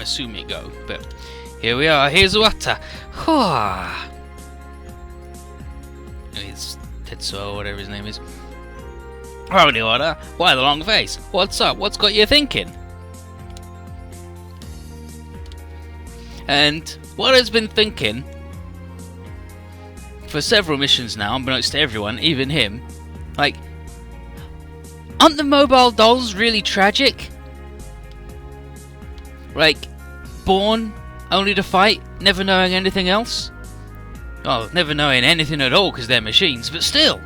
assuming go. But here we are. Here's Wata. It's Tetsuo, whatever his name is. Howdy, Wata. Why the long face? What's up? What's got you thinking? And Wata's been thinking for several missions now, unbeknownst to everyone, even him, like, aren't the mobile dolls really tragic? Like, born only to fight, never knowing anything else? Well, never knowing anything at all because they're machines, but still.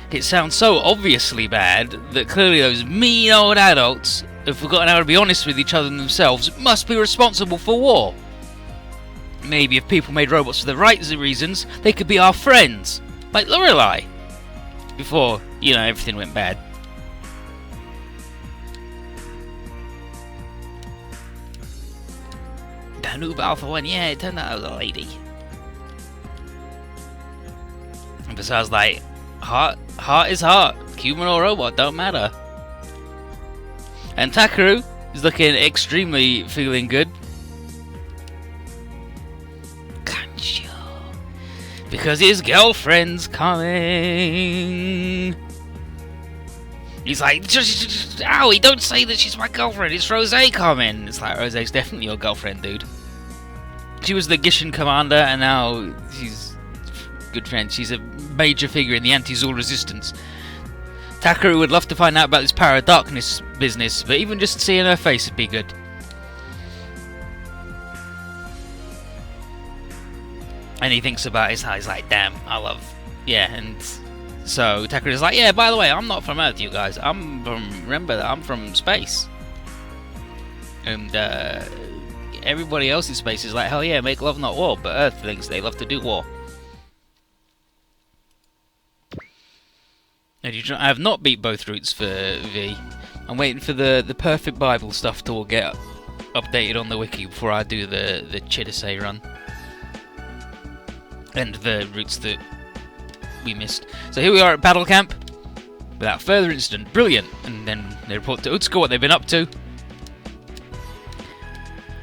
It sounds so obviously bad that clearly those mean old adults have forgotten how to be honest with each other and themselves must be responsible for war. Maybe if people made robots for the right reasons, they could be our friends, like Lorelei. Before, you know, everything went bad. The noob alpha one, yeah, it turned out I was a lady. And besides, like, heart is heart. Human or robot, don't matter. And Takeru is looking extremely feeling good. Because his girlfriend's coming. He's like, owie, don't say that she's my girlfriend, it's Rose coming. It's like, Rose's definitely your girlfriend, dude. She was the Gishin commander, and now she's good friend. She's a major figure in the anti-Zul resistance. Takeru would love to find out about this Power of Darkness business, but even just seeing her face would be good. And he thinks about his he's like, damn, I love, yeah. And so Takeru's like, yeah, by the way, I'm not from Earth, you guys. Remember that I'm from space. And everybody else in space is like, hell yeah, make love not war. But Earth thinks they love to do war. And I have not beat both routes for V. I'm waiting for the perfect Bible stuff to all get updated on the wiki before I do the Chidasei run. And the routes that we missed. So here we are at Battle Camp. Without further incident. Brilliant. And then they report to Utsuko what they've been up to.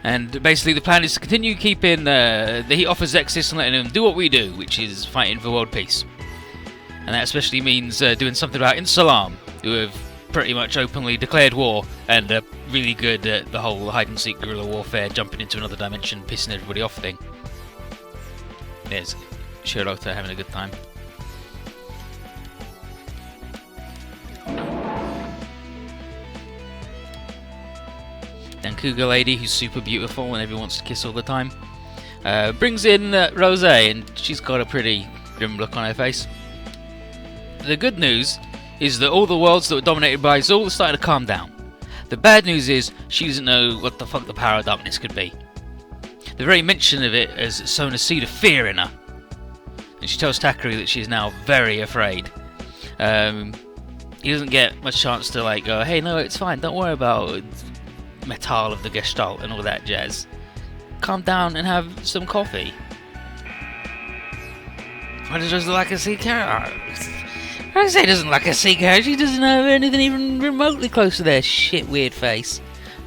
And basically the plan is to continue keeping the heat off of Zexis and letting them do what we do, which is fighting for world peace. And that especially means doing something about Insalam, who have pretty much openly declared war and are really good at the whole hide-and-seek guerrilla warfare, jumping into another dimension, pissing everybody off thing. There's Shirota having a good time. Then Cougar Lady, who's super beautiful and everyone wants to kiss all the time, brings in Rose, and she's got a pretty grim look on her face. The good news is that all the worlds that were dominated by Zul are starting to calm down. The bad news is she doesn't know what the fuck the Power of Darkness could be. The very mention of it has sown a seed of fear in her. And she tells Takeru that she is now very afraid. He doesn't get much chance to like go, hey, no, it's fine, don't worry about Metal of the Gestalt and all that jazz. Calm down and have some coffee. Why does Rose like a sea carrot? Rose doesn't like a sea carrot, she doesn't have anything even remotely close to their shit weird face.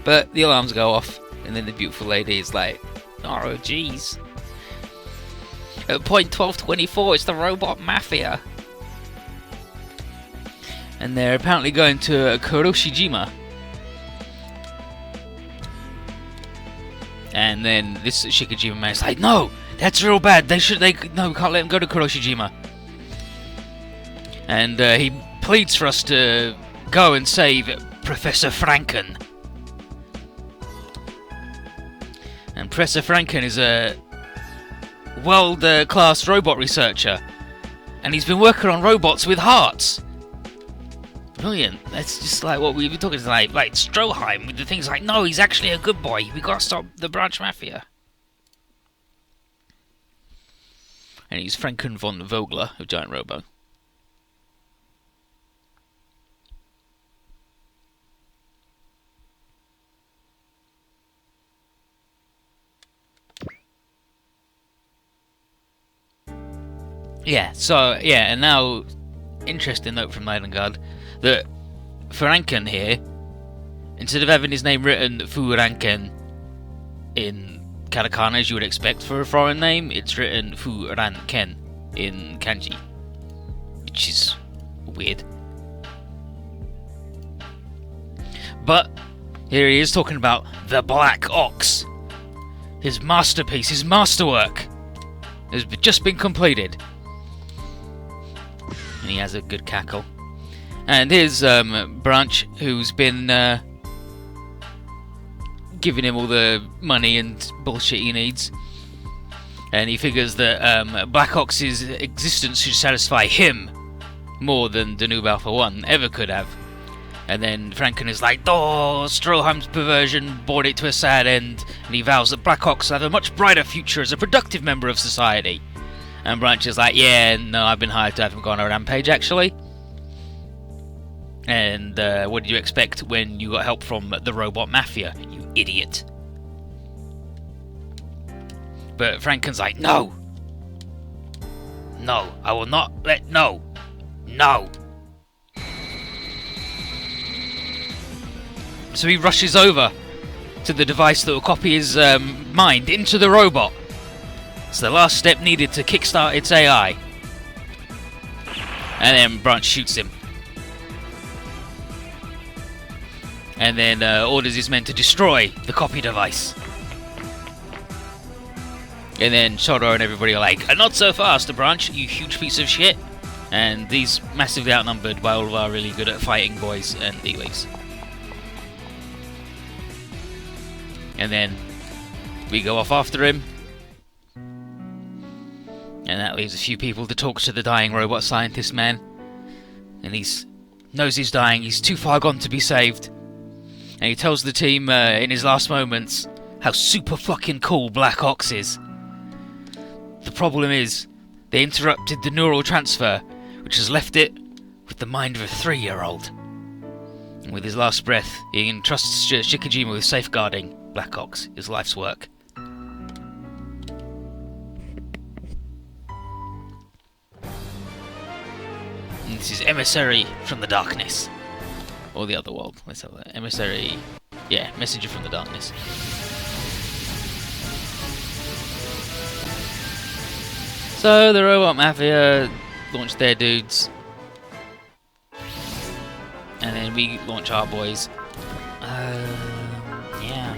But the alarms go off, and then the beautiful lady is like, oh, jeez. At point 1224, it's the robot mafia. And they're apparently going to Kuroshijima. And then this Shikijima man is like, no, that's real bad. No, we can't let him go to Kuroshijima. And he pleads for us to go and save Professor Franken. And Professor Franken is a world-class robot researcher, and he's been working on robots with hearts. Brilliant. That's just like what we've been talking about, like Stroheim with the things like, no, he's actually a good boy. We gotta stop the branch mafia. And he's Franken von Vogler of Giant Robo. Yeah, so, yeah, and now, interesting note from Leidengard, that Franken here instead of having his name written Furanken in katakana as you would expect for a foreign name, it's written Furanken in kanji, which is weird. But here he is talking about the Black Ox. His masterpiece, his masterwork has just been completed. And he has a good cackle. And here's Branch, who's been giving him all the money and bullshit he needs. And he figures that Black Ox's existence should satisfy him more than the Noob Alpha 1 ever could have. And then Franken is like, oh, Stroheim's perversion brought it to a sad end, and he vows that Black Ox will have a much brighter future as a productive member of society. And Branch is like, yeah, no, I've been hired to have him go on a rampage, actually. And what did you expect when you got help from the robot mafia, you idiot? But Franken's like, no! No, I will not let, no! No! So he rushes over to the device that will copy his mind into the robot. It's the last step needed to kickstart its AI. And then Branch shoots him. And then orders his men to destroy the copy device. And then Shodor and everybody are like, not so fast, Branch, you huge piece of shit. And he's massively outnumbered by all of our really good at fighting boys and D-Waves. And then we go off after him. And that leaves a few people to talk to the dying robot scientist man. And he knows he's dying, he's too far gone to be saved. And he tells the team in his last moments how super fucking cool Black Ox is. The problem is, they interrupted the neural transfer, which has left it with the mind of a 3-year-old. And with his last breath, he entrusts Shikijima with safeguarding Black Ox, his life's work. And this is Emissary from the Darkness. Or the other world. Let's have that. Emissary. Yeah, Messenger from the Darkness. So the Robot Mafia launched their dudes. And then we launch our boys. Yeah,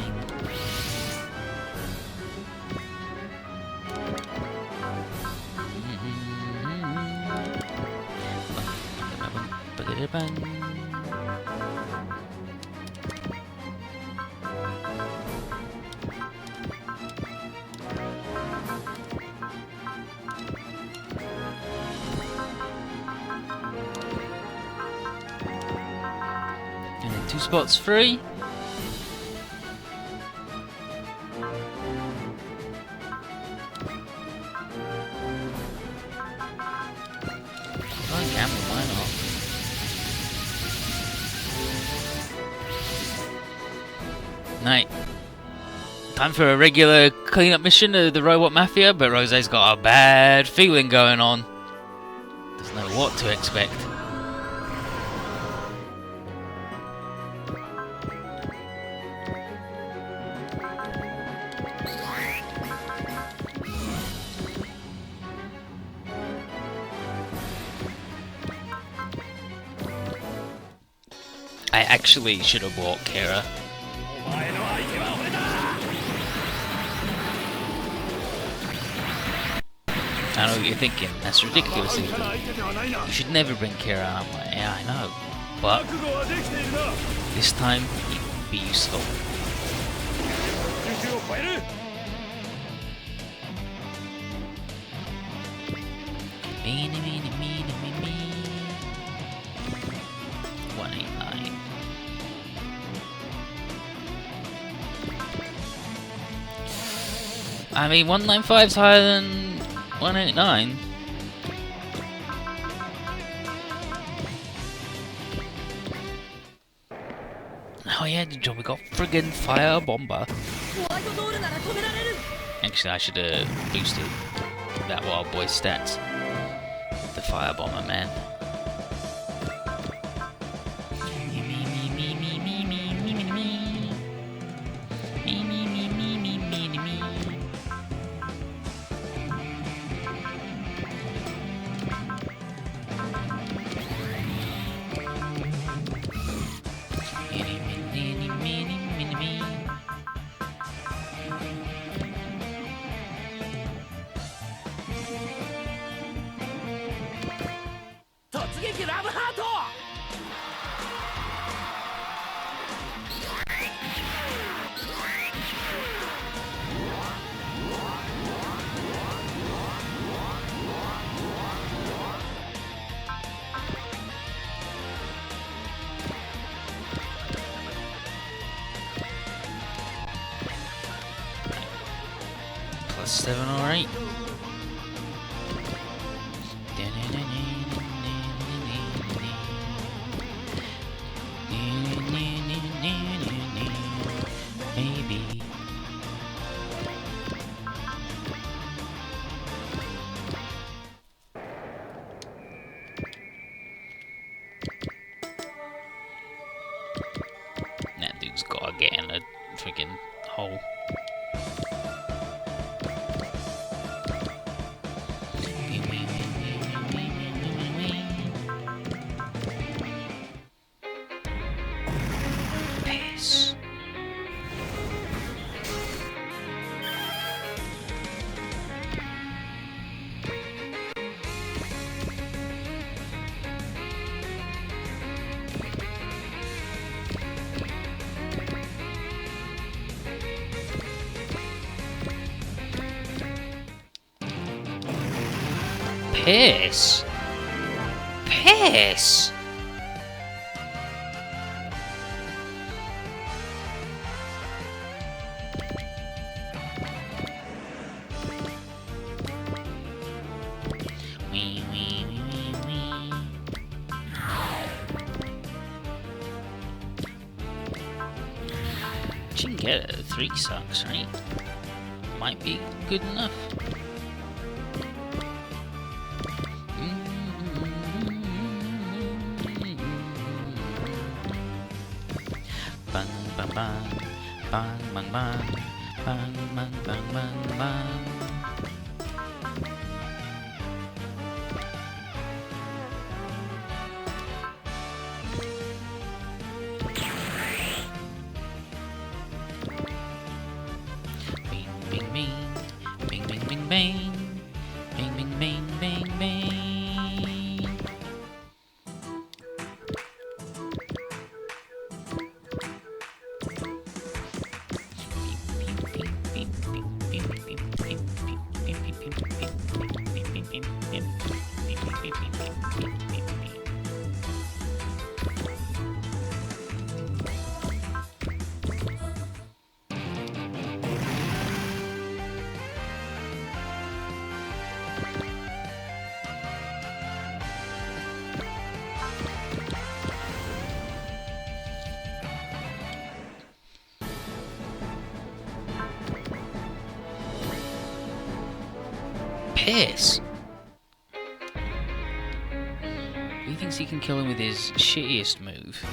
and then 2 spots free. On camera, why not? Night. Time for a regular cleanup mission of the Robot Mafia, but Rose's got a bad feeling going on. Doesn't know what to expect. I actually should have bought Kira. I know what you're thinking, that's ridiculous. You should never bring Kira. I'm like, yeah, I know. But this time, he will be useful. Meeny, meeny, meeny, meeny. 189. I mean, 195's higher than 189. Oh yeah, John, we got friggin' fire bomber. Actually, I should have boosted that wild boy stats. The fire bomber, man. 7 or 8. Maybe. That dude's gotta get in a freaking hole. Piss. Piss. Piss. Wee, wee, wee, wee, wee. She can get it. 3 sucks, right? Might be good enough. Bang bang bang, bang bang bang, bang bang bang bang bang. Bing bing bing, bing bing bing bing, bing bing bing bing bing. Piss. He thinks he can kill him with his shittiest move.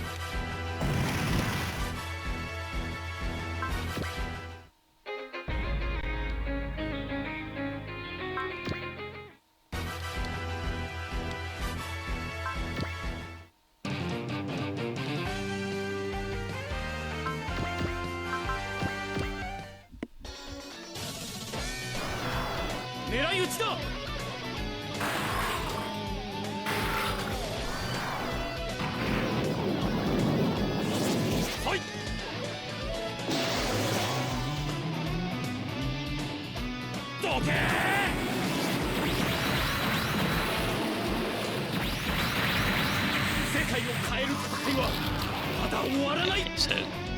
So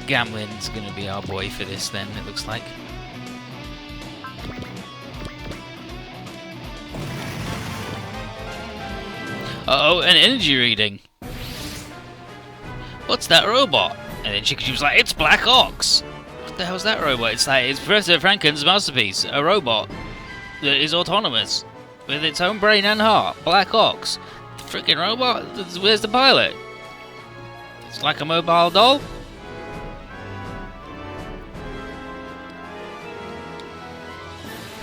Gamlin's gonna be our boy for this then, it looks like. Uh-oh, an energy reading. What's that robot? And then Chikachu's like, it's Black Ox. What the hell's that robot? It's like, it's Professor Franken's masterpiece. A robot that is autonomous, with its own brain and heart. Black Ox. The freaking robot? Where's the pilot? It's like a mobile doll?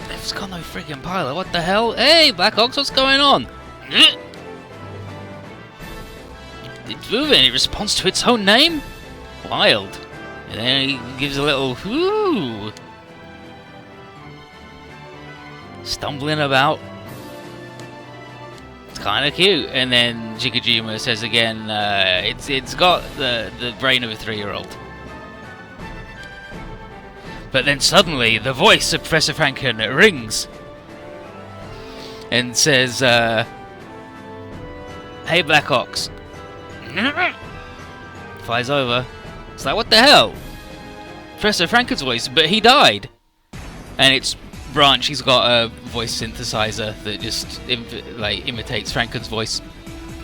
It's got no freaking pilot. What the hell? Hey, Black Ox, what's going on? It's moving. It responds to its own name? Wild. And then he gives a little whoo. Stumbling about. It's kind of cute. And then Chikajima says again, it's got the brain of a 3-year-old. But then suddenly the voice of Professor Franken rings and says, hey, Black Ox. Flies over. It's like, what the hell? Professor Franken's voice, but he died. And it's branch, he's got a voice synthesizer that just imitates Franken's voice,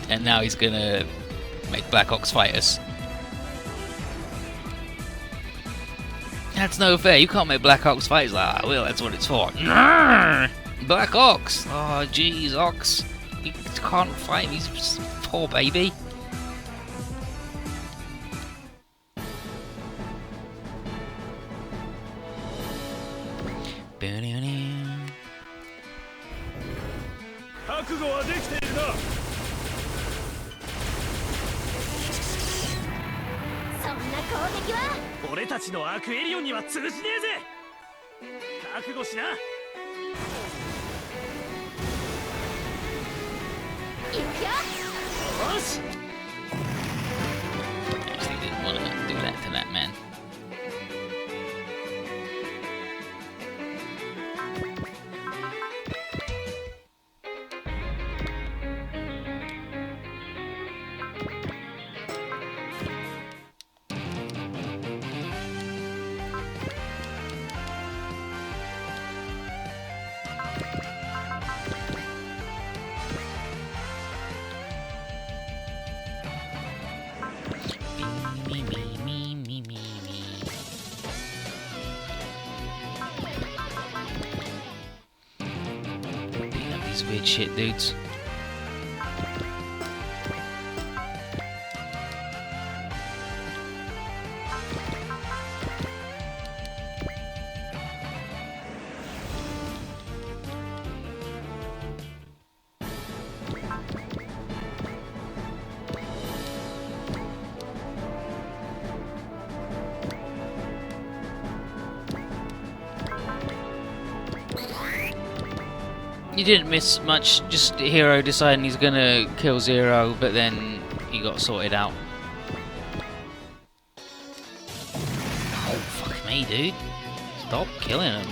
and now he's gonna make Black Ops fight us. That's no fair. You can't make Black Ops fight. He's like, ah, well, that's what it's for. Black Ox. Oh, jeez, Ox. You can't fight. He's just poor baby. Actually didn't want to do that to that man. These weird shit dudes. You didn't miss much, just Hero deciding he's gonna kill Zero, but then he got sorted out. Oh, fuck me, dude. Stop killing him.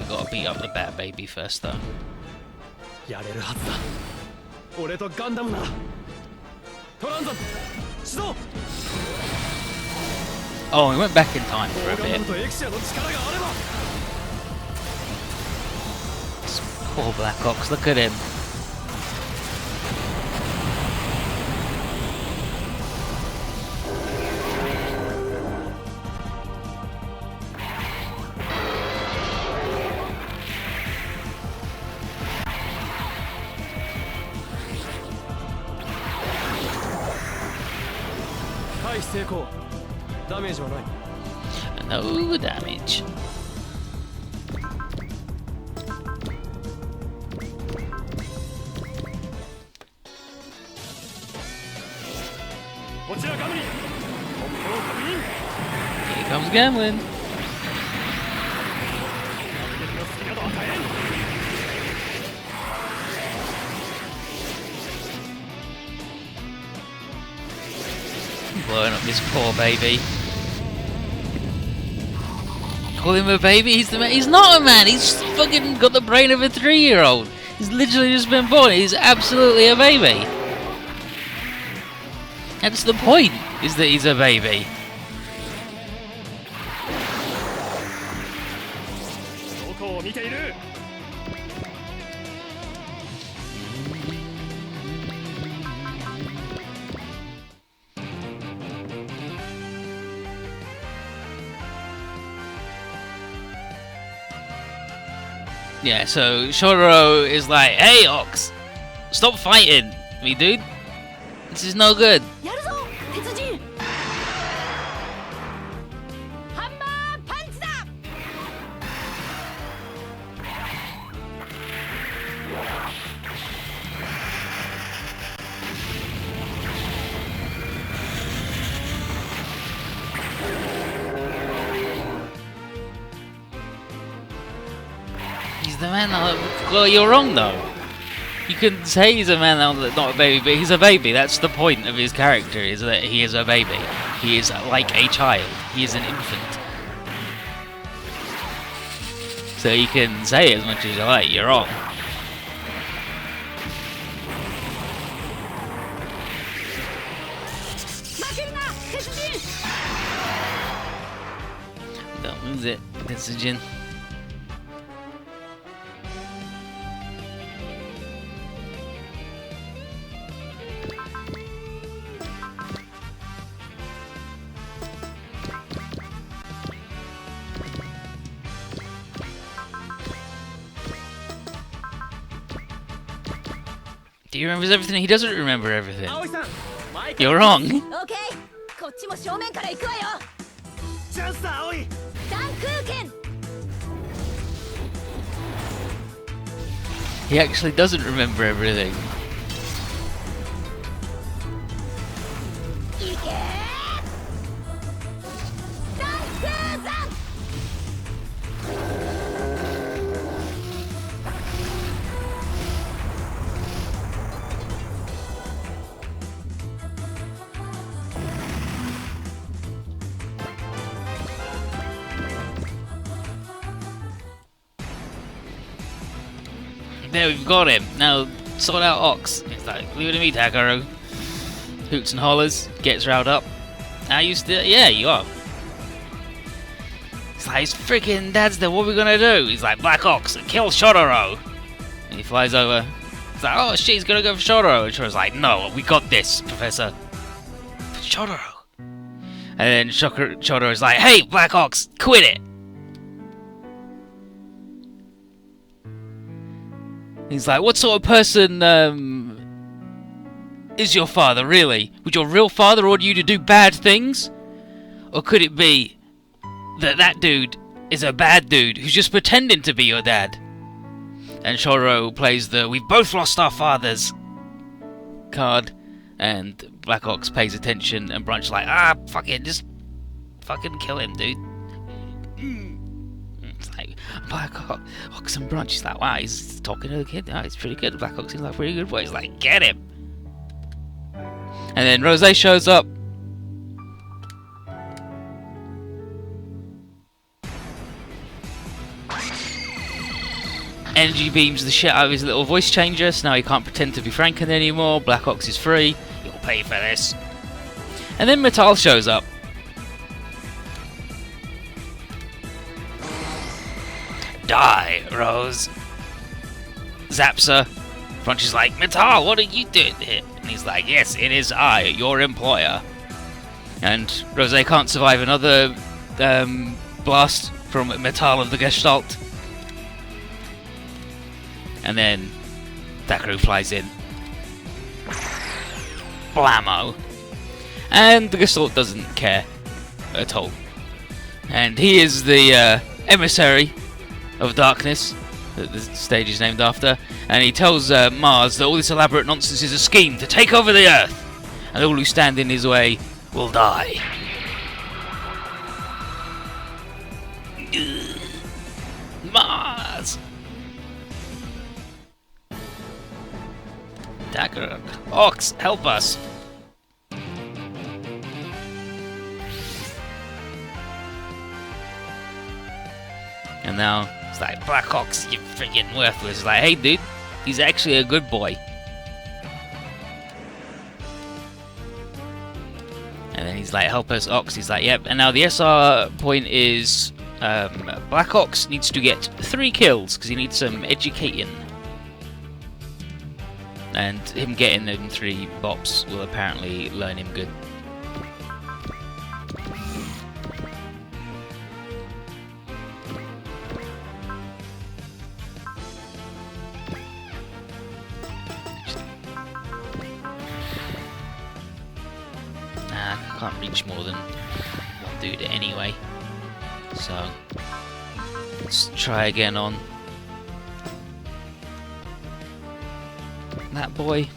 Gotta beat up the Bat Baby first, though. Oh, we went back in time for a bit. Poor Black Ox, look at him. No damage. Here comes Gamlin. Blowing up this poor baby. Call him a baby? He's the man. He's not a man. He's fucking got the brain of a 3-year-old. He's literally just been born. He's absolutely a baby. That's the point, is that he's a baby. Yeah, so Shotaro is like, hey Ox, stop fighting me, dude. This is no good. He's the man. Well, you're wrong though. You can say he's a man, not a baby, but he's a baby. That's the point of his character, is that he is a baby. He is like a child. He is an infant. So you can say as much as you like, you're wrong. Don't lose it, Tetsujin. He remembers everything. He doesn't remember everything. You're wrong. He actually doesn't remember everything. There, we've got him. Now, sort out Ox. It's like, leave it to me, Takaro. Hoots and hollers, gets riled up. Are you still? Yeah, you are. It's like, his freaking dad's there, what are we gonna do? He's like, Black Ox, kill Shotaro. And he flies over. He's like, oh shit, he's gonna go for Shotaro. And Shotaro's like, no, we got this, Professor. But Shotaro. And then Shotaro's like, hey, Black Ox, quit it. He's like, what sort of person is your father, really? Would your real father order you to do bad things? Or could it be that that dude is a bad dude who's just pretending to be your dad? And Shotaro plays the we've both lost our fathers card, and Black Ox pays attention, and Brunch's like, ah, fuck it, just fucking kill him, dude. It's like, Black Ox and Brunch, he's like, wow, he's talking to the kid, oh, he's pretty good. Black Ox seems like a pretty good boy. He's like, get him. And then Rose shows up. Energy beams the shit out of his little voice changer, so now he can't pretend to be Franken anymore. Black Ox is free. You'll pay for this. And then Metal shows up. Die, Rose. Zaps her. Brunch is like, Metal, what are you doing here? And he's like, yes, it is I, your employer. And Rose can't survive another blast from Metal of the Gestalt. And then Dakaru flies in. Blammo. And the Gestalt doesn't care at all. And he is the emissary of darkness that the stage is named after. And he tells Mars that all this elaborate nonsense is a scheme to take over the Earth. And all who stand in his way will die. Mars! Dagger, Ox, help us! And now it's like, Black Ox, you freaking worthless. It's like, hey dude, he's actually a good boy. And then he's like, help us, Ox. He's like, yep. And now the SR point is Black Ox needs to get 3 kills because he needs some educating. And him getting them 3 bops will apparently learn him good. Nah, I can't reach more than one dude anyway. So let's try again on that boy.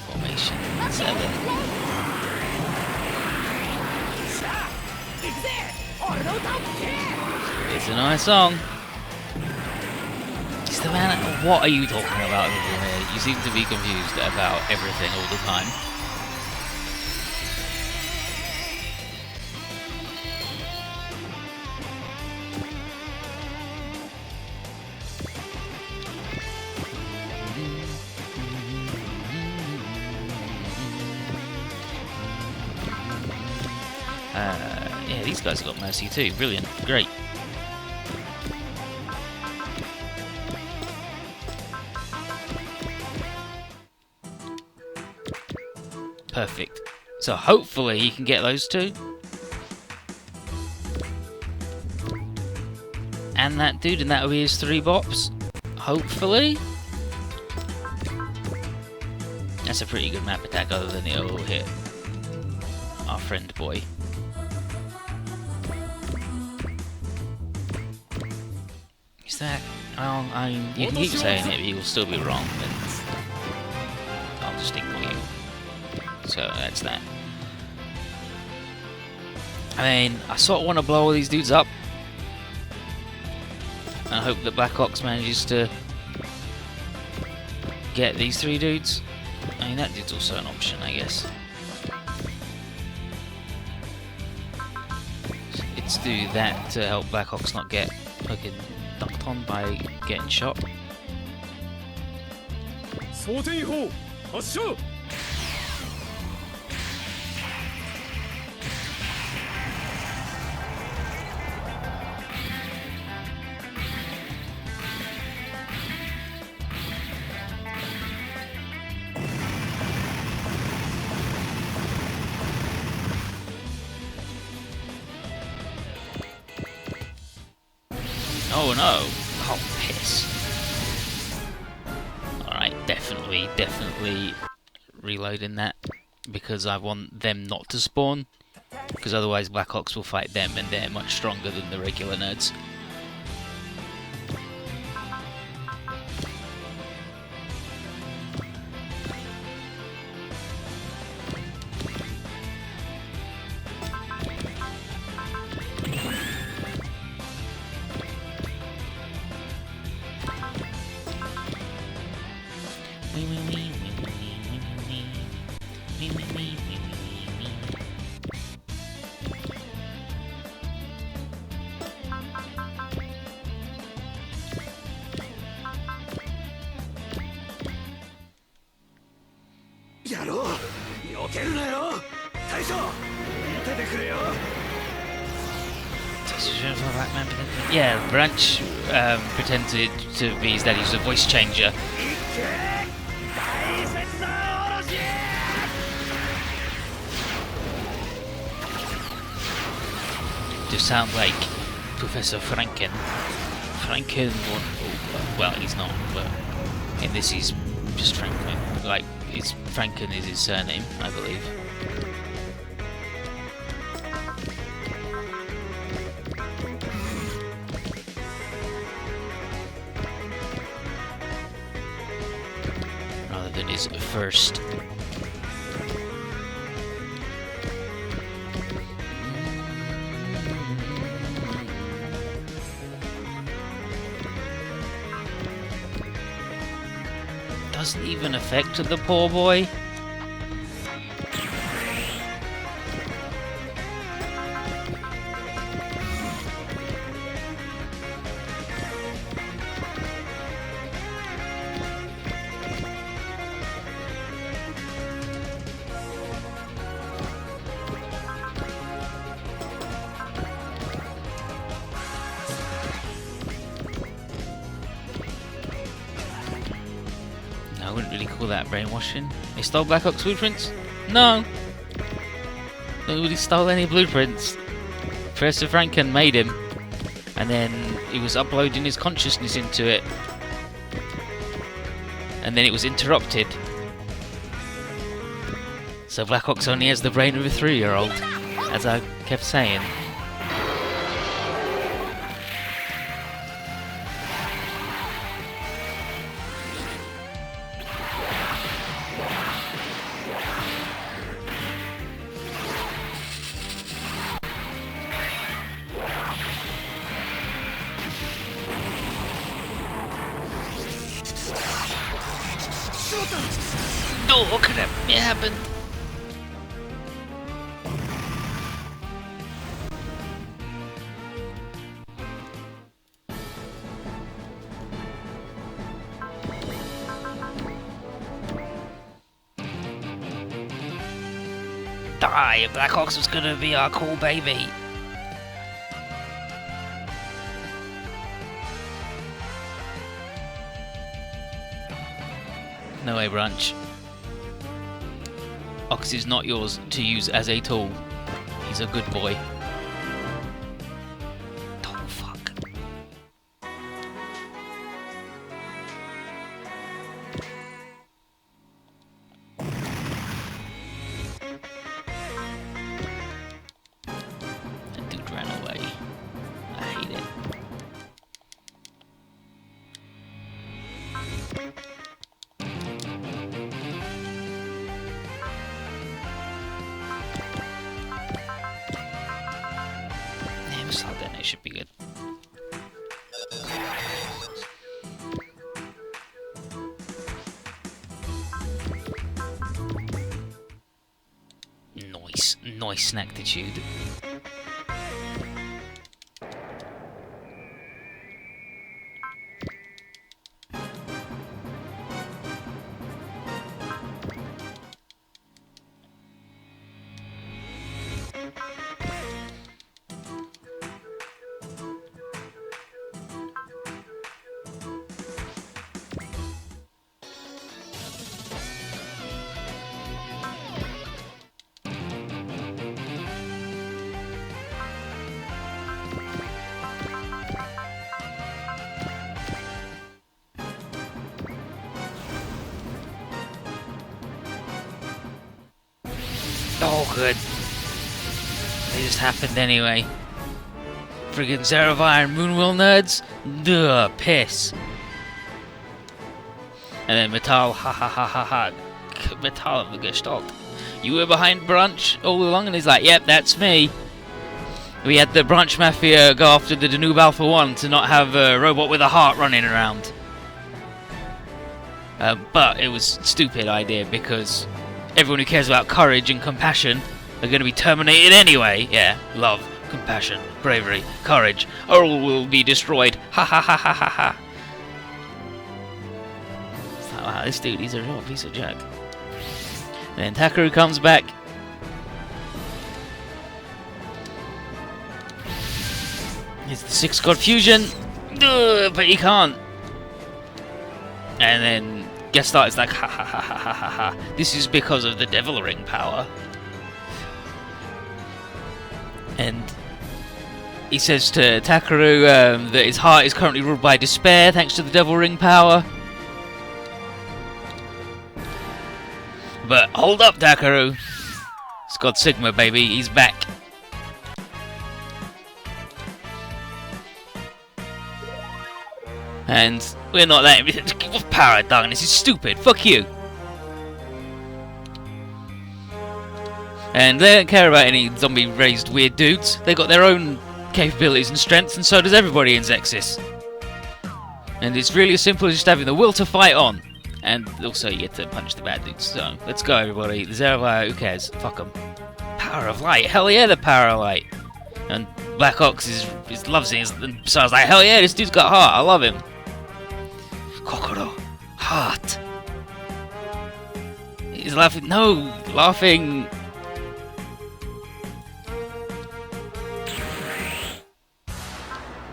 Formation 7. It's a nice song. It's the man. What are you talking about? You seem to be confused about everything all the time. Yeah, these guys have got mercy too. Brilliant. Great. Perfect. So hopefully he can get those two. And that dude, and that'll be his 3 bops. Hopefully. That's a pretty good map attack, other than it'll hit our friend boy. Is that... Well, I mean, you can keep saying it, but you will still be wrong, but I'll just ignore you. So that's that. I mean, I sort of want to blow all these dudes up. And I hope that Black Ox manages to get these 3 dudes. I mean, that dude's also an option, I guess. Let's do that to help Black Ox not get fucking dunked on by getting shot. Oh no! Oh, piss. Alright, definitely reloading that, because I want them not to spawn, because otherwise Black Ox will fight them and they're much stronger than the regular nerds. Yeah, Branch pretended to be his daddy's a voice changer. To sound like Professor Franken. Franken, well, he's not, but in this he's just Franken. Like, Franken is his surname, I believe. Rather than his first. Doesn't even affect the poor boy. I wouldn't really call that brainwashing. They stole Black Ox blueprints? No! Nobody stole any blueprints. Professor Franken made him, and then he was uploading his consciousness into it, and then it was interrupted. So Black Ox only has the brain of a 3-year-old, as I kept saying. No, crap, it happened. Die, Black Ox was gonna be our cool baby. No way, Brunch. Ox is not yours to use as a tool. He's a good boy. Oh, fuck. That dude ran away. I hate it. Then it should be good. Nice snackitude. Oh, good. They just happened anyway. Friggin' Zero of Iron Moonwheel nerds? Duh, piss. And then Metal, ha ha ha ha ha. Metal of the Gestalt. You were behind Brunch all along? And he's like, yep, that's me. We had the Brunch Mafia go after the Danube Alpha 1 to not have a robot with a heart running around. But it was a stupid idea because everyone who cares about courage and compassion are going to be terminated anyway. Yeah, love, compassion, bravery, courage, all will be destroyed. Ha ha ha ha ha ha. It's like, wow, this dude, he's a real piece of junk. And then Takaru comes back. It's the 6 God fusion. Ugh, but he can't. And then Gestalt is like, ha ha ha ha ha ha ha. This is because of the Devil Ring power. And he says to Takaru that his heart is currently ruled by despair thanks to the Devil Ring power. But hold up, Takaru. It's God Sigma, baby. He's back. And we're not letting him. Power of darkness is stupid. Fuck you. And they don't care about any zombie-raised weird dudes. They got their own capabilities and strengths, and so does everybody in Zexis. And it's really as simple as just having the will to fight on. And also you get to punch the bad dudes. So let's go, everybody. The Zero Fire, who cares? Fuck them. Power of light. Hell yeah, the power of light. And Black Ox loves it. And so I was like, hell yeah, this dude's got heart. I love him. Kokoro. Heart. He's laughing. No, laughing.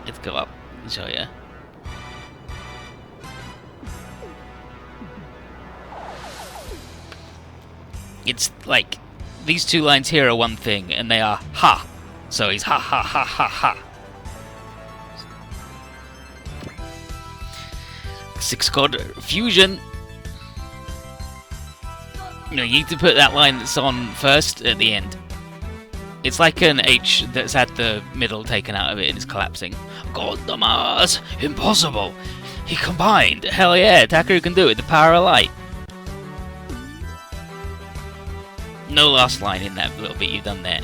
Let's go up and show you. It's like these two lines here are one thing, and they are ha. So he's ha ha ha ha ha. 6 God fusion. No, you need to put that line that's on first at the end. It's like an H that's had the middle taken out of it and is collapsing. God the Mars! Impossible! He combined! Hell yeah, Takaru can do it, the power of light. No last line in that little bit you've done there.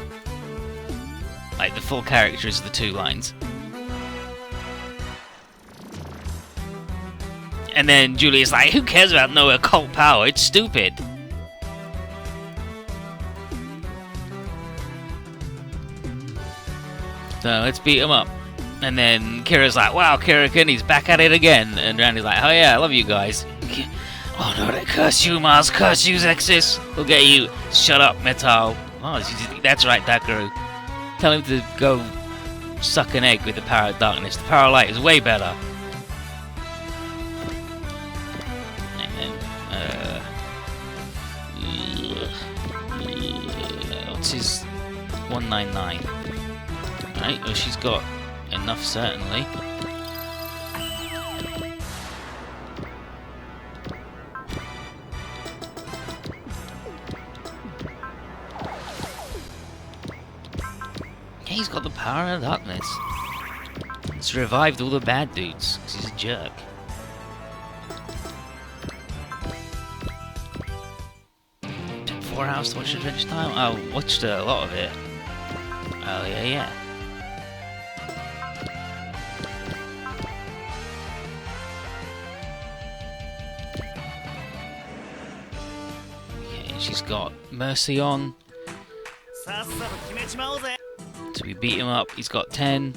Like, the full character is the 2 lines. And then Julia's like, who cares about no occult power? It's stupid. So let's beat him up. And then Kira's like, wow, Kirikin, he's back at it again. And Randy's like, oh yeah, I love you guys. Oh no, they curse you, Mars, curse you, Zexis. We'll get you. Shut up, Metal. Oh, that's right, Dakaru. Tell him to go suck an egg with the power of darkness. The power of light is way better. What's his 199? Right, well, she's got enough, certainly. He's got the power of darkness. He's revived all the bad dudes, because he's a jerk. Took 4 hours to watch Adventure Time? I watched a lot of it. Oh, yeah. Okay, she's got Mercy on. So we beat him up, he's got 10.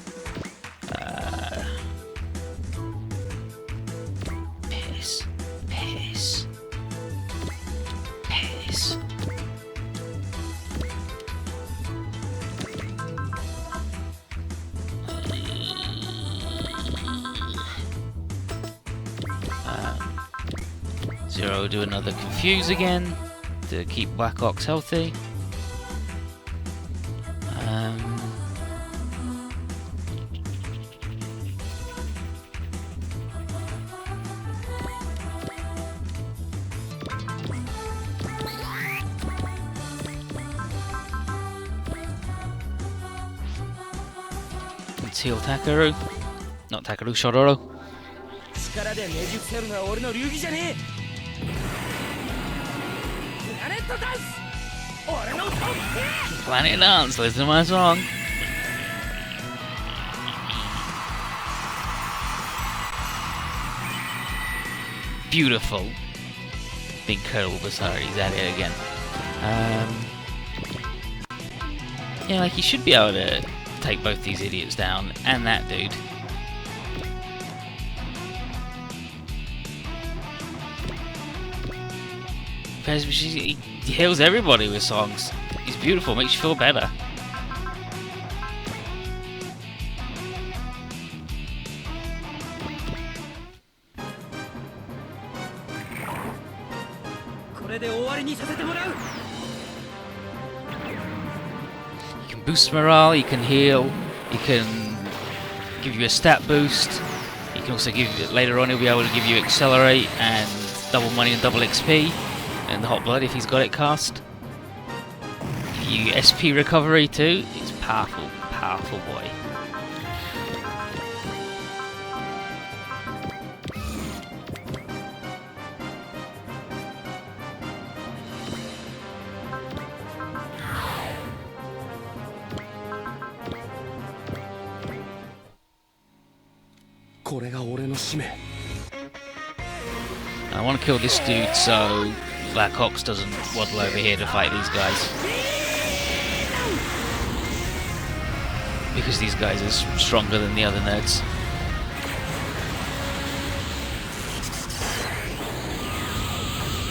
Piss. 0 do another confuse again to keep Black Ox healthy. Let's heal Takaru. Not Takaru, Shororo. Planet Dance, listen to my song. Beautiful. The incredible Basara, he's at it again. Yeah, like he should be able to take both these idiots down and that dude. He heals everybody with songs. He's beautiful, makes you feel better. He can boost morale, he can heal, he can give you a stat boost. He can also give you, later on he'll be able to give you accelerate and double money and double XP. And the hot blood if he's got it cast. You SP recovery too. He's powerful, powerful boy. I want to kill this dude so Black Ox doesn't waddle over here to fight these guys. Because these guys are stronger than the other nerds.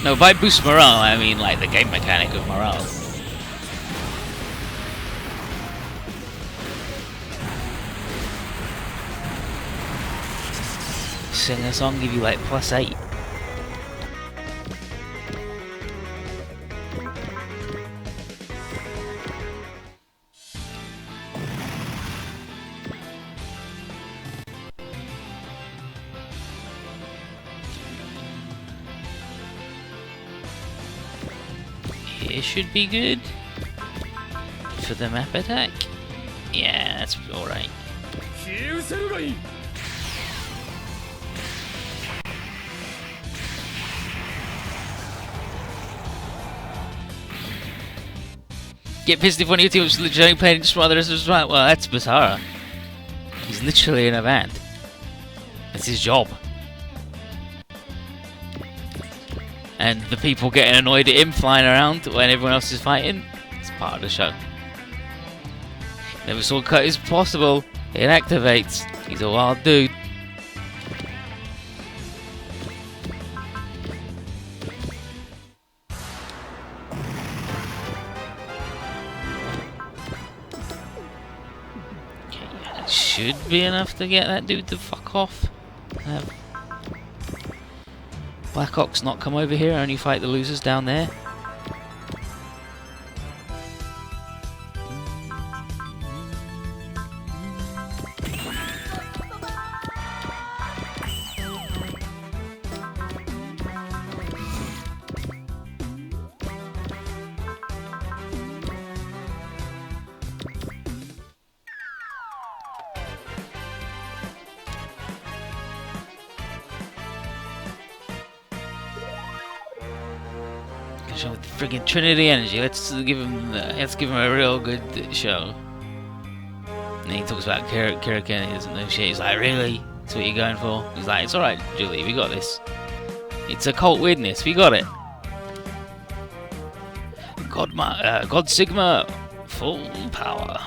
No, by boost morale, I mean like the game mechanic of morale. Sing a song, give you like +8. It should be good for the map attack. Yeah, that's alright. Get pissed if one of your teams is literally playing just while the rest is right. Well, that's Basara. He's literally in a band. That's his job. and the people getting annoyed at him flying around when everyone else is fighting. It's part of the show. Never saw cut is possible. It activates. He's a wild dude. Should be enough to get that dude to fuck off. Black Ox not come over here, only fight the losers down there. With the friggin' Trinity Energy, let's give him a real good show. And he talks about Kirikin, he doesn't know shit. He's like, really? That's what you're going for? He's like, it's alright, Julie, we got this. It's occult weirdness, we got it. God Sigma, full power.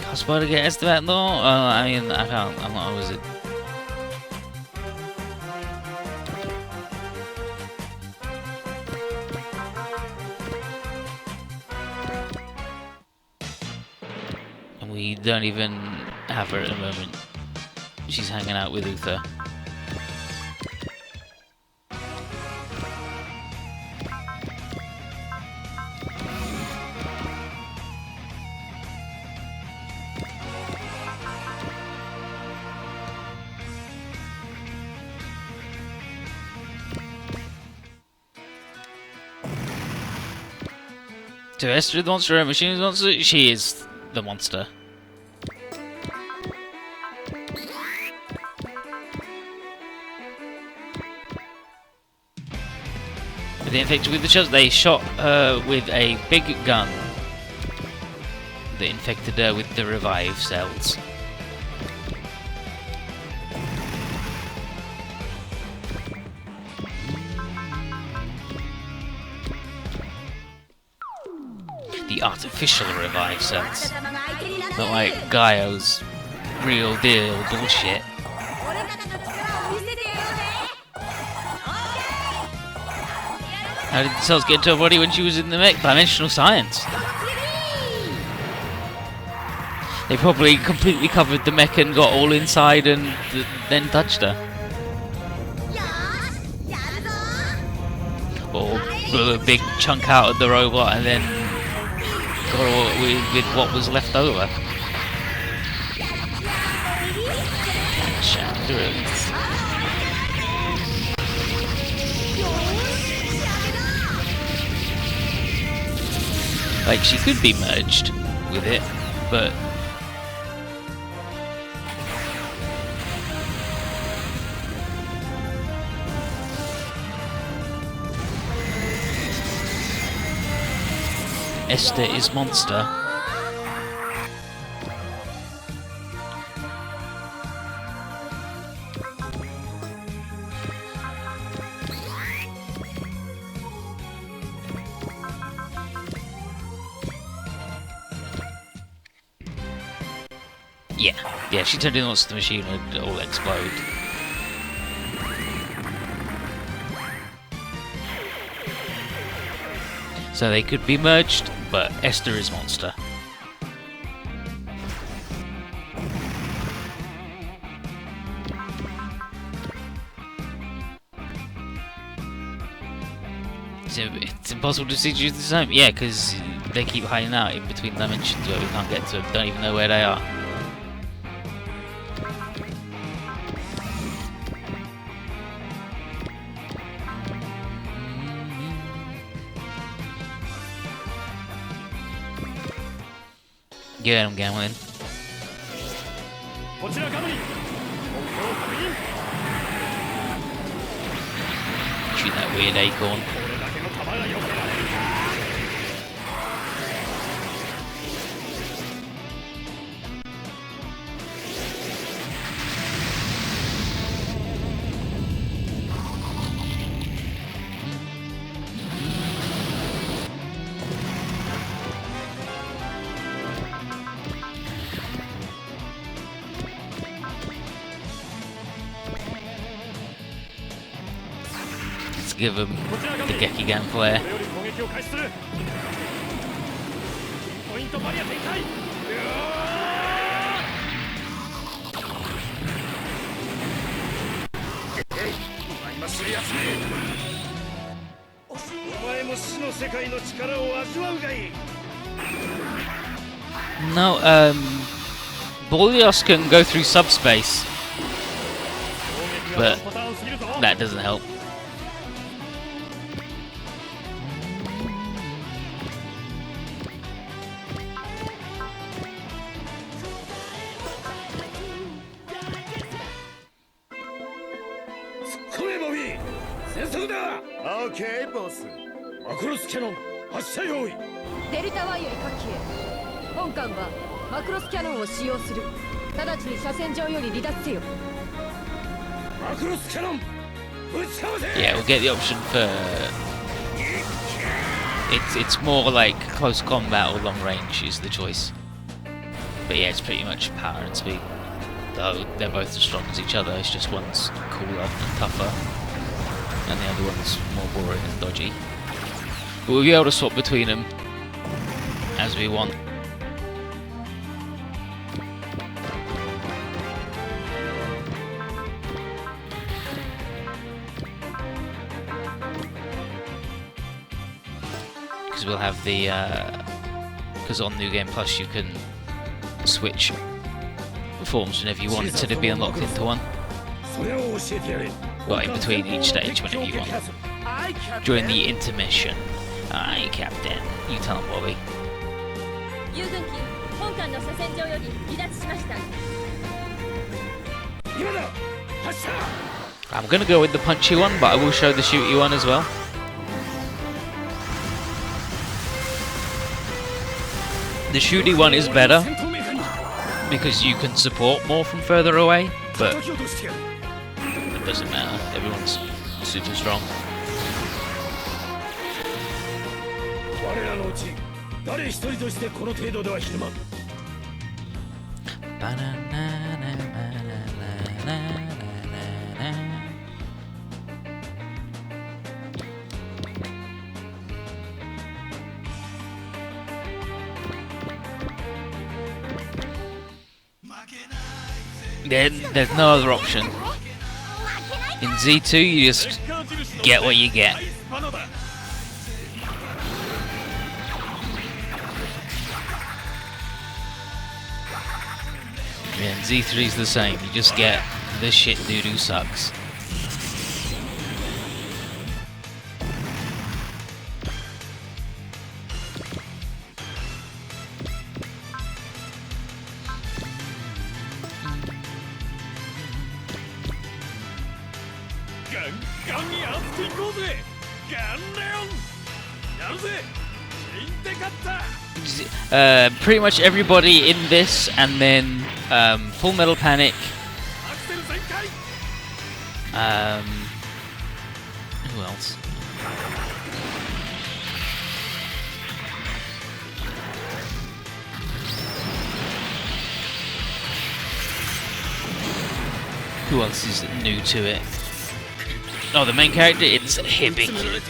I was supposed to get estimate though. I mean, I can't. I'm not a wizard. And we don't even have her at the moment. She's hanging out with Uther. So Esther the monster and Machine the monster? She is the monster. But the infected with the shots, they shot her with a big gun that infected her with the revive cells. The artificial revive cells. Not like Gaio's real deal bullshit. How did the cells get into her body when she was in the mech? Dimensional science. They probably completely covered the mech and got all inside and then touched her. Or blew a big chunk out of the robot and then with what was left over. Chandrons. Like, she could be merged with it, but Esther is monster. Yeah, she turned into a monster machine and all explode. So they could be merged, but Esther is monster. It's impossible to see you the same. Yeah, because they keep hiding out in between dimensions where we can't get to them. Don't even know where they are. Get him, Gamlin. Shoot that weird acorn. Give him the Gekigan flare. No, Boleos can go through subspace, but that doesn't help. Okay, boss. マクロスキャノン発射用意。デルタ Y より各機へ。本艦はマクロスキャノンを使用する。直ちに車線上より離脱せよ。マクロスキャノン撃ちかわせ。Yeah, we'll get the option for. It's more like close combat or long range is the choice. But yeah, it's pretty much power and speed. Though they're both as strong as each other. It's just one's cooler and tougher, and the other one's more boring and dodgy. But we'll be able to swap between them as we want. Because we'll have the... Because on New Game Plus you can switch forms whenever you want instead of being locked into one. Well, in between each stage whenever you want. During the intermission. Aye, Captain. You tell him, Bobby. I'm gonna go with the punchy one, but I will show the shooty one as well. The shooty one is better because you can support more from further away, but it doesn't matter. Everyone's super strong. There's no other option. In Z2 you just get what you get. Yeah, and Z3's the same, you just get this shit doo-doo sucks. Pretty much everybody in this, and then Full Metal Panic. Who else? Who else is new to it? Oh, the main character, it's Hibiki.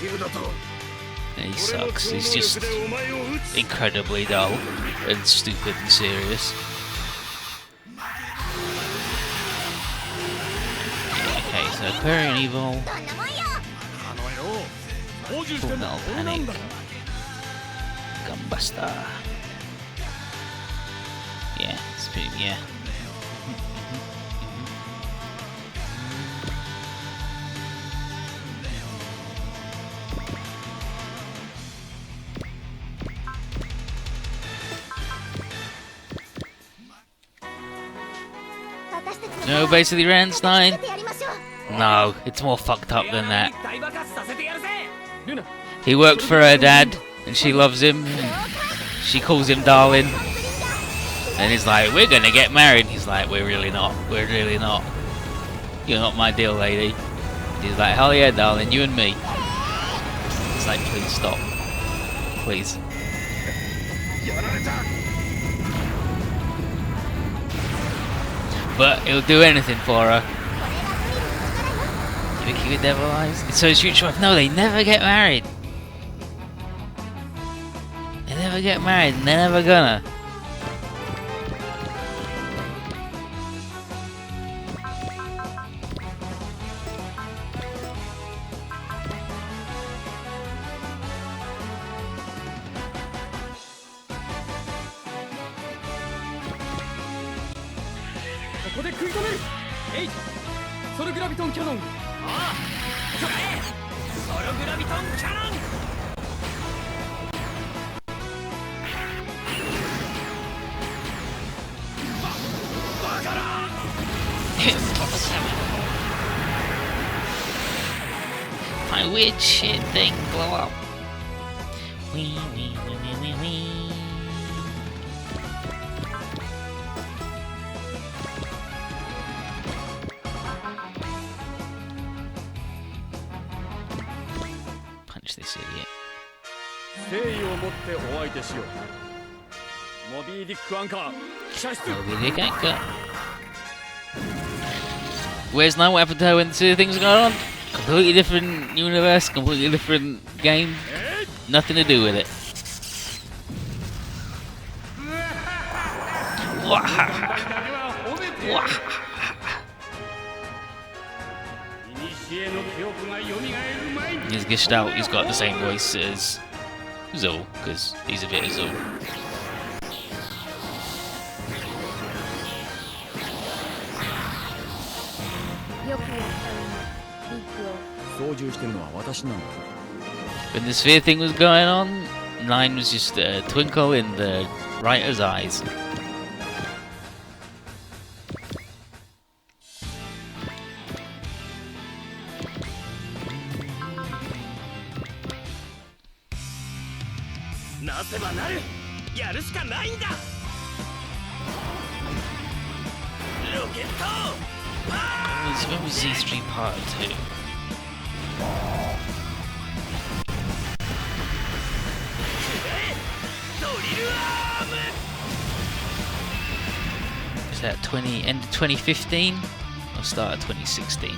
He sucks. He's just incredibly dull and stupid and serious. Okay, so Aquarian Evil, Full Metal Panic, Gunbuster. Yeah, it's pretty, yeah. know basically Rammstein? No, it's more fucked up than that. He worked for her dad, and she loves him. And she calls him darling. And he's like, we're gonna get married. He's like, we're really not. We're really not. You're not my deal, lady. He's like, hell yeah, darling, you and me. It's like, please stop. Please. But he'll do anything for her. You think he with devil eyes? So his future wife. No, they never get married. They never get married, and they're never gonna. My weird shit thing blow up. Wee wee wee wee wee wee. Punch this idiot. Moby Dick anchor. Where's now? What happened to her when the things are going on? Completely different universe, completely different game. Nothing to do with it. His Gestalt, he's got the same voice as Zul, because he's a bit of Zul. When the sphere thing was going on, 9 was just a twinkle in the writer's eyes. When was Z3 Part 2? Is that end of 2015 or start of 2016?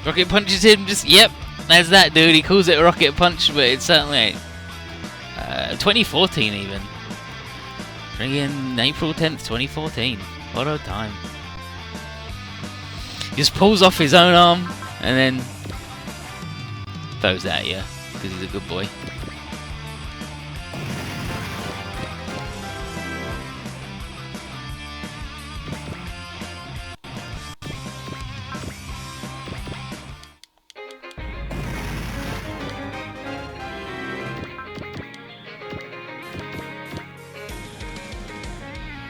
Rocket punches him, just yep, that's that dude. He calls it a rocket punch, but it's certainly 2014 even. Friggin' April 10th, 2014. What a time. He just pulls off his own arm and then throws that at you because he's a good boy.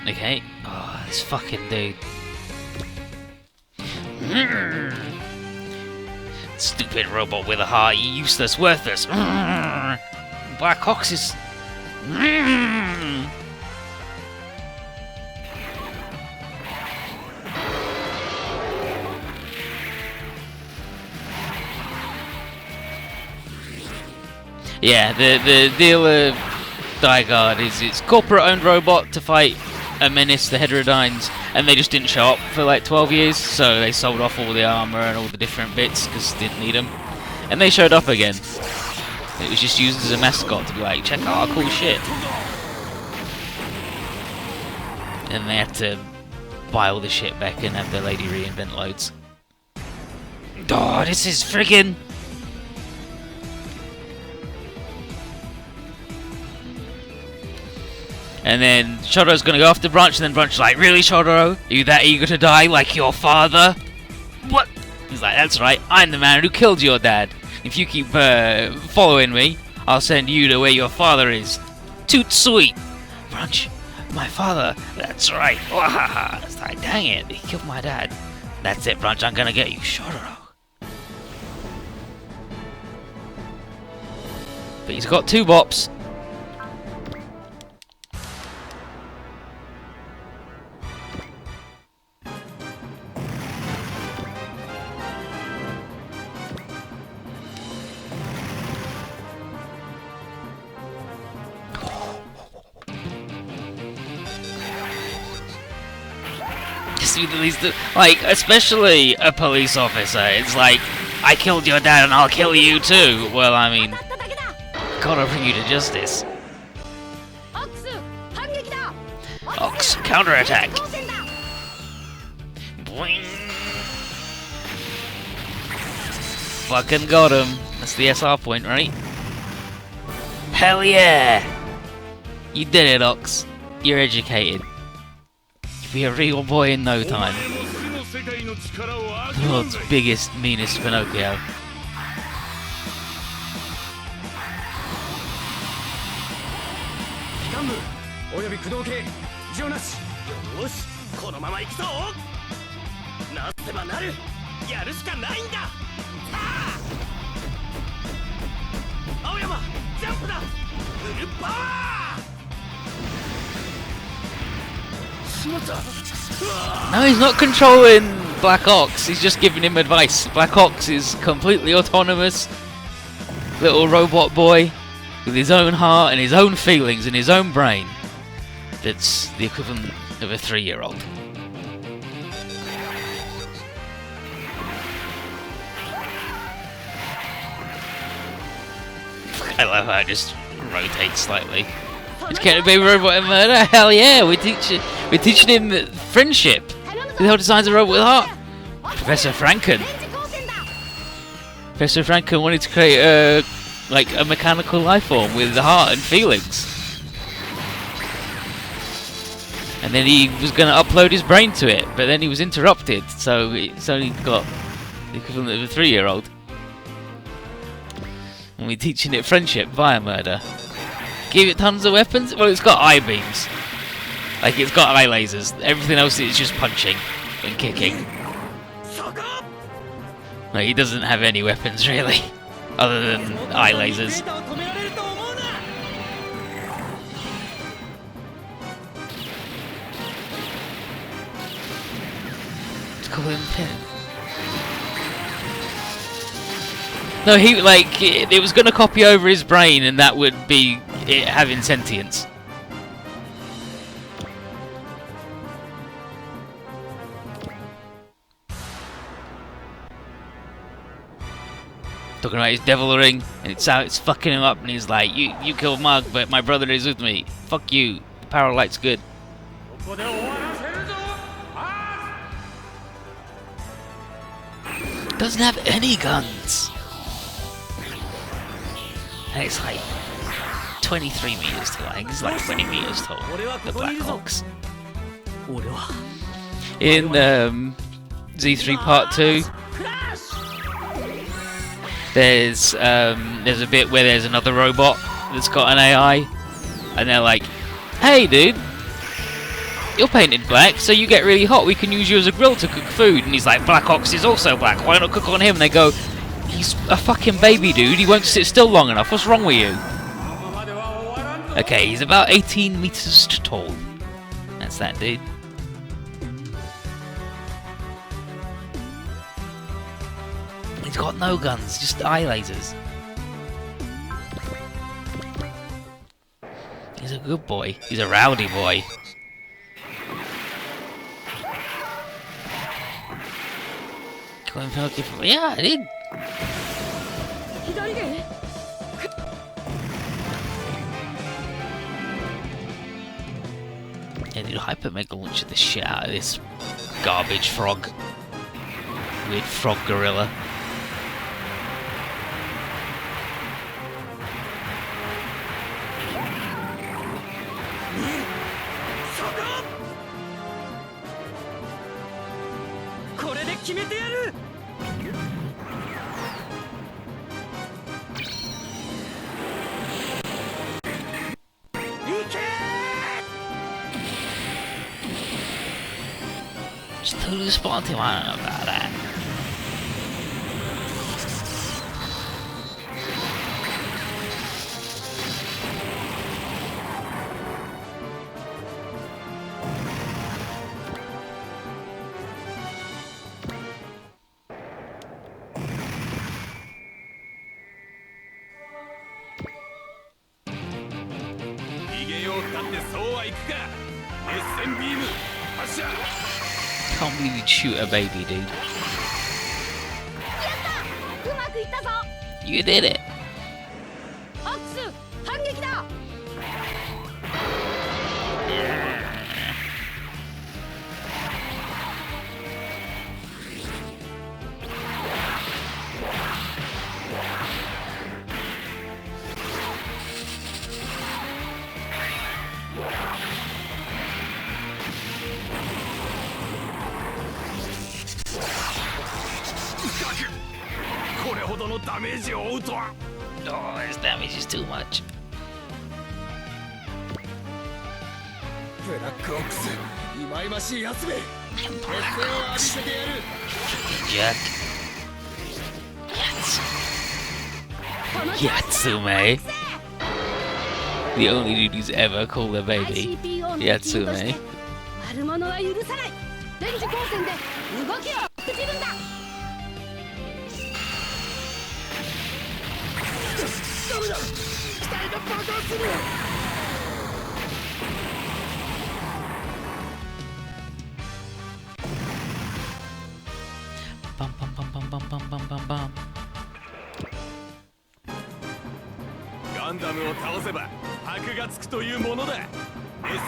Okay. Oh, this fucking dude. Stupid robot with a heart, you useless, worthless. Black Ox is. Yeah, the deal of Die Guard is it's corporate-owned robot to fight a menace, the Heterodynes, and they just didn't show up for like 12 years, so they sold off all the armor and all the different bits because they didn't need them, and they showed up again. It was just used as a mascot to be like, check out our cool shit. And they had to buy all the shit back and have their lady reinvent loads. Oh, this is friggin'. And then Shoto's gonna go after Branch, and then Branch is like, really, Shotaro? Are you that eager to die like your father? What? He's like, that's right, I'm the man who killed your dad. If you keep following me, I'll send you to where your father is. Toot sweet! Brunch, my father, that's right. Wahaha! It's like, dang it, he killed my dad. That's it, Brunch, I'm gonna get you. Shororo. But he's got 2 bops. Like, especially a police officer, it's like, I killed your dad and I'll kill you too. Well, I mean, gotta bring you to justice. Ox, counterattack. Boing. Fucking got him. That's the SR point, right? Hell yeah! You did it, Ox. You're educated. Be a real boy in no time. The world's biggest, meanest Pinocchio. No, he's not controlling Black Ox, he's just giving him advice. Black Ox is completely autonomous, little robot boy with his own heart and his own feelings and his own brain. That's the equivalent of a 3-year-old. I love how it just rotates slightly. It's getting a baby robot in murder. Hell yeah, we're teaching him friendship. Who the hell designs a robot with heart? Professor Franken. Professor Franken wanted to create a mechanical life form with heart and feelings. And then he was going to upload his brain to it, but then he was interrupted, so it's only got the equivalent of a 3-year-old. And we're teaching it friendship via murder. Give it tons of weapons? Well, it's got eye beams. Like, it's got eye lasers. Everything else is just punching and kicking. Like, he doesn't have any weapons, really. Other than eye lasers. Let's call him Pin. No, he, like, it was going to copy over his brain and that would be it having sentience. Talking about his devil ring, and it's how it's fucking him up, and he's like, you killed Mug, but my brother is with me. Fuck you. The power light's good. Doesn't have any guns. And it's like 23 meters tall. I think it's like 20 meters tall. The Black Ox. In Z3 Part 2, there's a bit where there's another robot that's got an AI, and they're like, "Hey, dude, you're painted black, so you get really hot. We can use you as a grill to cook food." And he's like, "Black Ox is also black. Why not cook on him?" And they go, "He's a fucking baby, dude. He won't sit still long enough. What's wrong with you?" Okay, he's about 18 meters tall. That's that dude. He's got no guns, just eye lasers. He's a good boy. He's a rowdy boy. Yeah, I did. Yeah, dude, Hyper Mega launch the shit out of this garbage frog. Weird frog gorilla. Just totally spawned him. I don't know about that. Can't believe you'd shoot a baby, dude. You did it. Oh, this damage is too much. Jack. Yatsume. The only dude who's ever called a baby. Yatsume. Bum bum bum bum bum bum bum bum bum. ガンダムを倒せば箔がつくというものだ。エッ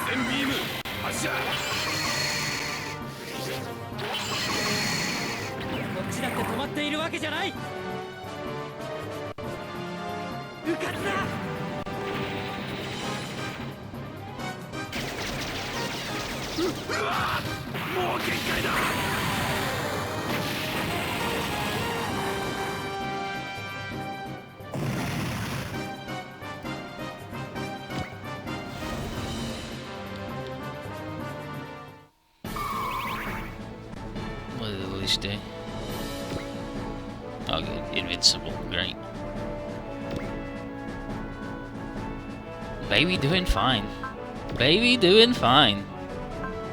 センビーム発射。こっちだって止まっているわけじゃない。うかつだ。うわ、もう限界だ。What did the leash do? Oh, good. Invincible. Great. Baby doing fine. Baby doing fine.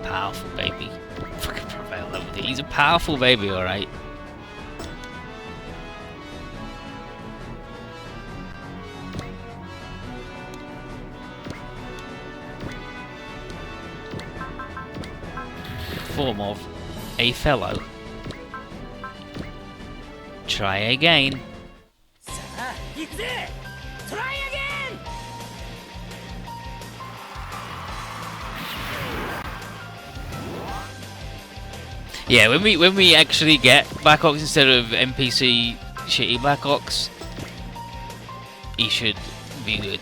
Powerful baby. Fucking prevail level. He's a powerful baby, alright. Form of a fellow. Try again. Try again. Yeah, when we actually get Black Ox instead of NPC shitty Black Ox, he should be good.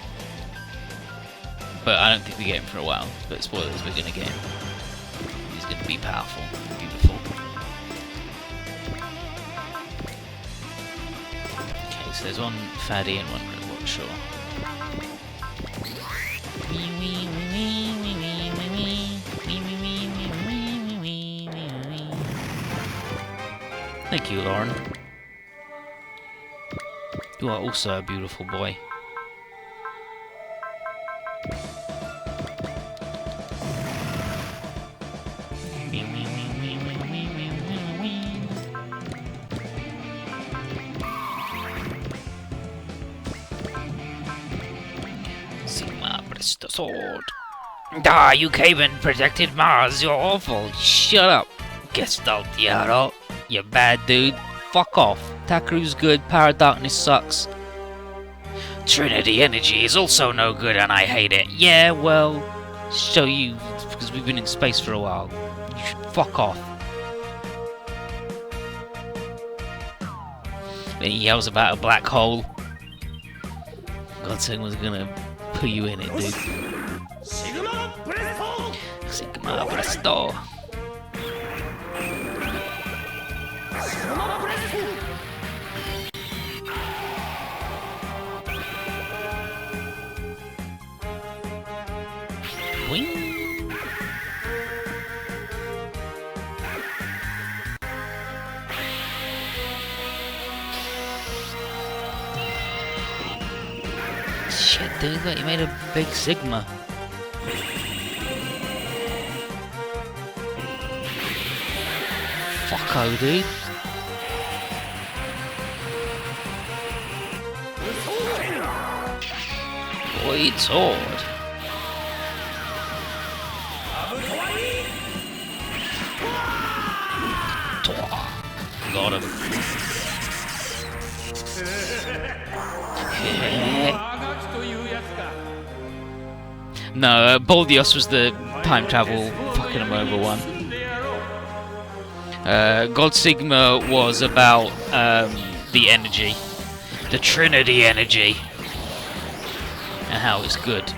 But I don't think we get him for a while. But spoilers, we're gonna get him. He's gonna be powerful, beautiful. Okay, so there's one fatty and one robot, sure. Thank you, Lauren. You are also a beautiful boy. Sigma Brista Sword. Ah, you came and protected Mars. You're awful. Shut up. Gestalt Yaro. You bad dude. Fuck off. Takaru's good. Power Darkness sucks. Trinity Energy is also no good and I hate it. Yeah, well, show you because we've been in space for a while. You should fuck off. Then he yells about a black hole. God, someone's gonna put you in it, dude. Sigma Presto. Sigma Presto. Wing. dude, look, he made a big Sigma. Fucko, dude. Void sword. Got him. No, Baldios was the time travel fucking him over one. God Sigma was about the energy, the Trinity energy, and how it's good.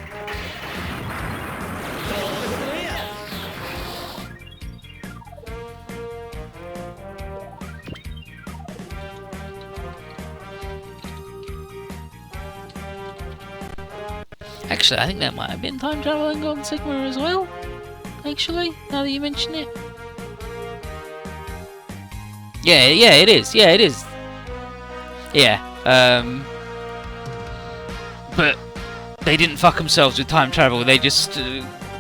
Actually, I think that might have been time travel in God Sigma as well. Actually, now that you mention it. Yeah, it is. Yeah, it is. Yeah, but they didn't fuck themselves with time travel. They just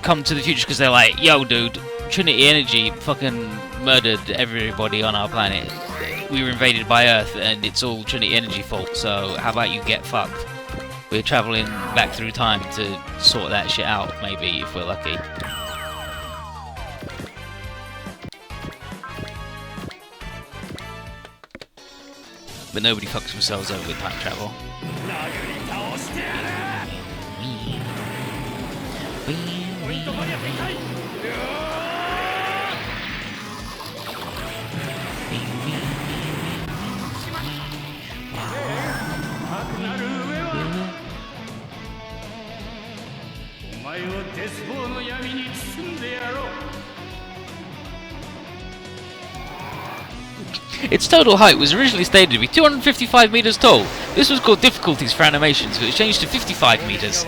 come to the future because they're like, yo, dude, Trinity Energy fucking murdered everybody on our planet. We were invaded by Earth, and it's all Trinity Energy fault. So how about you get fucked? We're traveling back through time to sort that shit out, maybe, if we're lucky. But nobody fucks themselves over with time travel. Its total height was originally stated to be 255 meters tall. This was called difficulties for animations, but it changed to 55 meters.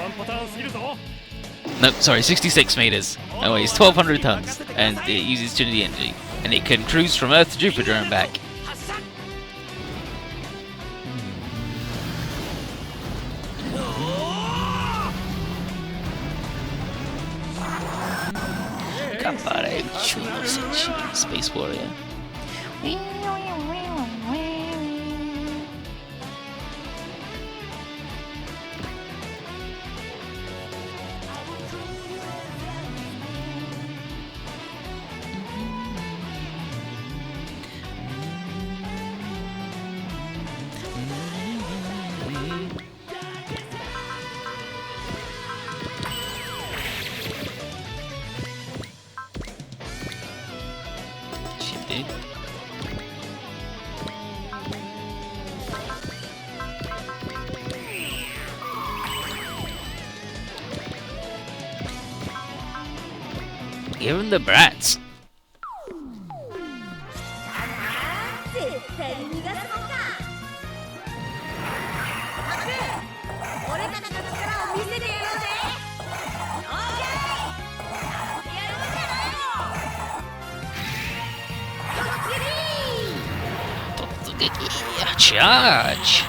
No, sorry, 66 meters. It weighs 1,200 tons, and it uses Trinity energy, and it can cruise from Earth to Jupiter and back. Space Warrior. Give him the brats. Charge!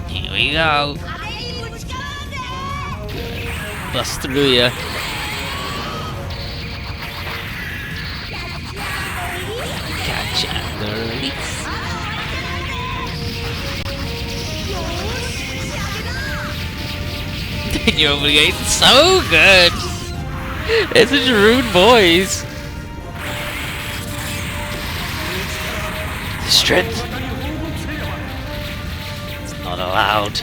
Here we go. Bust through ya. Catch and release. You're getting so good. It's such rude boys. Strength. It's not allowed.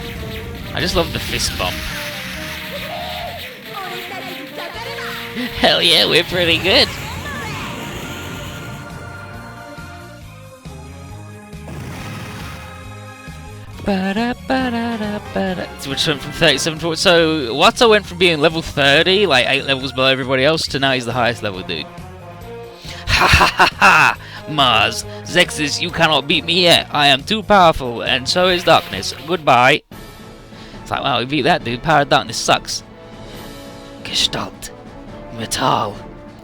I just love the fist bump. Hell yeah, we're pretty good. Which went from 37 forward. So Watto went from being level 30, like 8 levels below everybody else, to now he's the highest level dude. Ha ha ha ha! Mars, Zexus, you cannot beat me yet. I am too powerful, and so is darkness. Goodbye. It's like, wow, we beat that dude. Power of darkness sucks. Gestalt. Metal.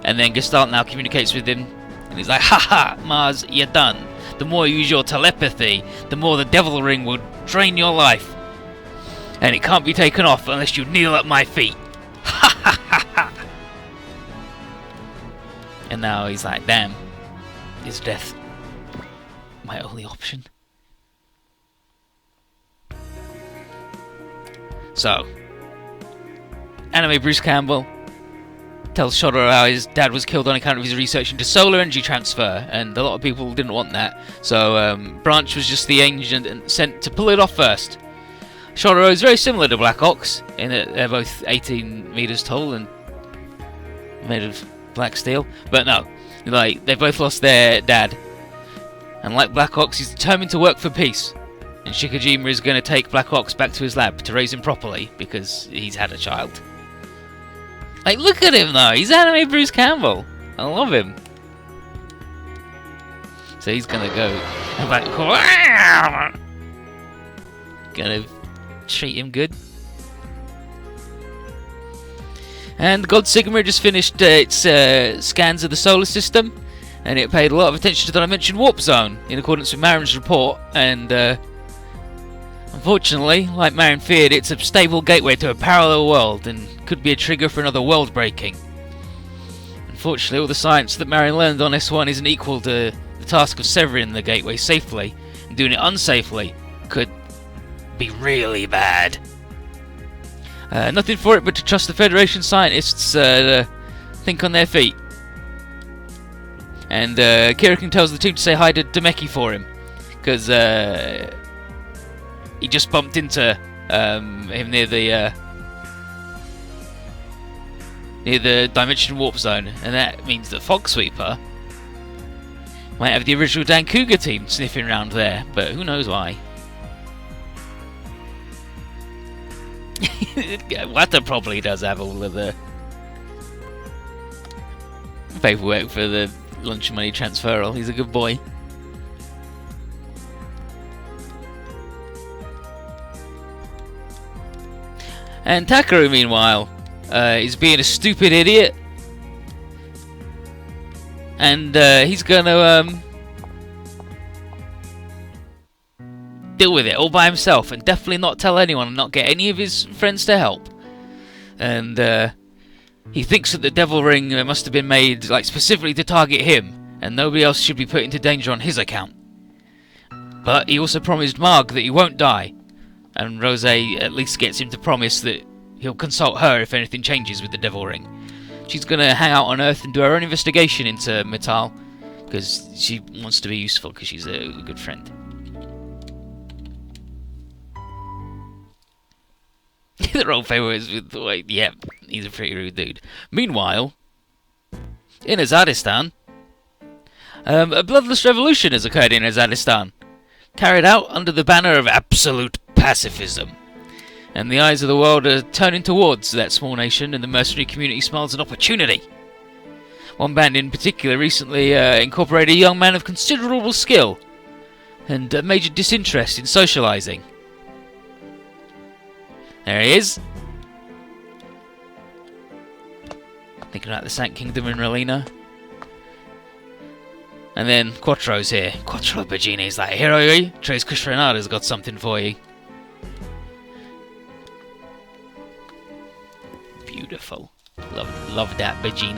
And then Gestalt now communicates with him, and he's like, haha, Mars, you're done. the more you use your telepathy, the more the devil ring will drain your life. And it can't be taken off unless you kneel at my feet. Ha ha ha ha! And now he's like, damn, is death my only option? So, anime Bruce Campbell tells Shotaro how his dad was killed on account of his research into solar energy transfer, and a lot of people didn't want that. So Branch was just the agent sent to pull it off first. Shotaro is very similar to Black Ox in that they're both 18 meters tall and made of black steel. But no, like they both lost their dad, and like Black Ox, he's determined to work for peace. And Shikajima is going to take Black Ox back to his lab to raise him properly because he's had a child. Like, look at him though, he's anime Bruce Campbell. I love him. So he's gonna go and like, gonna treat him good. And God Sigma just finished its scans of the solar system, and it paid a lot of attention to the Dimension Warp Zone in accordance with Marin's report. And unfortunately, like Marin feared, it's a stable gateway to a parallel world and could be a trigger for another world breaking. Unfortunately, all the science that Marin learned on S1 isn't equal to the task of severing the gateway safely, and doing it unsafely could be really bad. Nothing for it but to trust the Federation scientists to think on their feet. And Kirakin tells the team to say hi to Demeki for him, because he just bumped into him near the Dimension Warp Zone, and that means that Fogsweeper might have the original Dan Cougar team sniffing around there, but who knows why. Wata probably does have all of the paperwork for the lunch money transferal. He's a good boy. And Takaru, meanwhile, is being a stupid idiot, and he's gonna deal with it all by himself, and definitely not tell anyone, and not get any of his friends to help. And he thinks that the Devil Ring must have been made like specifically to target him, and nobody else should be put into danger on his account. But he also promised Marg that he won't die, and Rose at least gets him to promise that he'll consult her if anything changes with the Devil Ring. She's gonna hang out on Earth and do her own investigation into Metal, because she wants to be useful, because she's a good friend. The role favourites with the way, yeah, he's a pretty rude dude. Meanwhile, in Azadistan, a bloodless revolution has occurred in Azadistan, carried out under the banner of absolute pacifism. And the eyes of the world are turning towards that small nation, and the mercenary community smells an opportunity. One band in particular recently incorporated a young man of considerable skill and a major disinterest in socialising. There he is. Thinking about the Sank Kingdom in Relina. And then Quattro's here. Quattro Bagini's like, Hiroi, Tres Kushrenada's got something for you. Beautiful. Love that Bagini.